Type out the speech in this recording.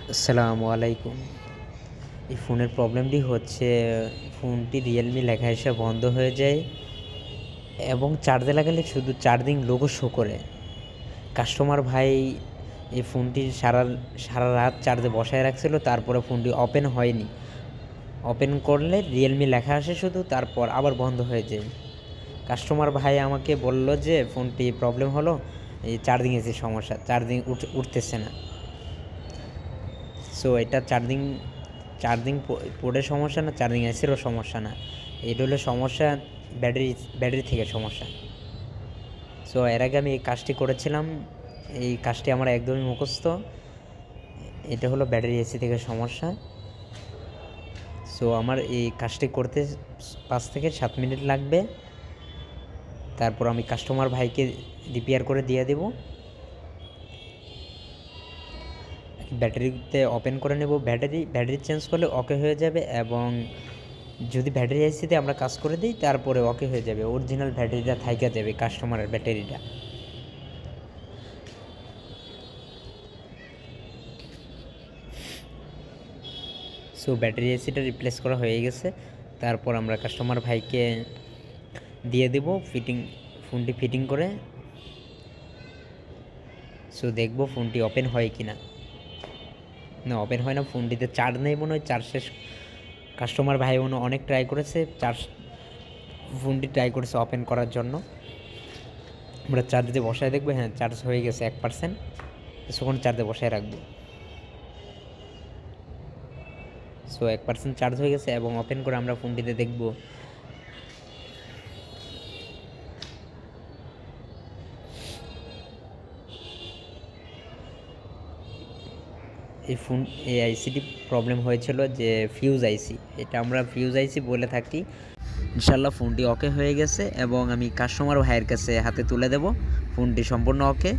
আসসালামু আলাইকুম। এই ফোনের প্রবলেমটি হচ্ছে ফোনটি রিয়েলমি লেখা এসে বন্ধ হয়ে যায় এবং চার্জে লাগালে শুধু চার্জিং লোগো শো করে। কাস্টমার ভাই এই ফোনটি সারা রাত চার্জে বসায় রাখছিল, তারপরে ফোনটি ওপেন হয়নি। ওপেন করলে রিয়েলমি লেখা আসে শুধু, তারপর আবার বন্ধ হয়ে যায়। কাস্টমার ভাই আমাকে বলল যে ফোনটি প্রবলেম হলো, এই চার্জিং এসে সমস্যা, চার্জিং উঠতেছে না। সো এটা চার্জিং পোর্টের সমস্যা না, চার্জিং আইসিরও সমস্যা না, এটা হলো সমস্যা ব্যাটারি থেকে সমস্যা। সো এর আগে আমি এই কাজটি করেছিলাম, এই কাজটি আমার একদমই মুখস্থ। এটা হলো ব্যাটারি এসি থেকে সমস্যা। সো আমার এই কাজটি করতে 5 থেকে 7 মিনিট লাগবে, তারপর আমি কাস্টমার ভাইকে রিপেয়ার করে দিয়ে দেব। ব্যাটারিতে ওপেন করে নেব, ব্যাটারি চেঞ্জ করলে ওকে হয়ে যাবে, এবং যদি ব্যাটারি আইসিতে আমরা কাজ করে দিই তারপরে ওকে হয়ে যাবে, অরিজিনাল ব্যাটারিটা থাইকা যাবে, কাস্টমারের ব্যাটারিটা। সো ব্যাটারি আইসিটা রিপ্লেস করা হয়ে গেছে, তারপর আমরা কাস্টমার ভাইকে দিয়ে দেব ফোনটি ফিটিং করে। সো দেখবো ফোনটি ওপেন হয় কি না। না, ওপেন হয় না, ফোনটিতে চার্জ নেই মনে হয়, চার্জ শেষ। কাস্টমার ভাই অনেক ট্রাই করেছে, ফোনটি ট্রাই করেছে ওপেন করার জন্য। আমরা চার্জে বসায় দেখবো, হ্যাঁ চার্জ হয়ে গেছে 1%। কিছুক্ষণ চার্জে বসায় রাখবো। সো 1% চার্জ হয়ে গেছে, এবং ওপেন করে আমরা ফোনটিতে দেখব এই আইসিটি প্রবলেম হয়েছিল যে ফিউজ আইসি, এটা আমরা ফিউজ আইসি বলে থাকি। ইনশাল্লাহ ফোনটি ওকে হয়ে গেছে, এবং আমি কাস্টমার ভাইয়ের কাছে হাতে তুলে দেব ফোনটি সম্পূর্ণ ওকে।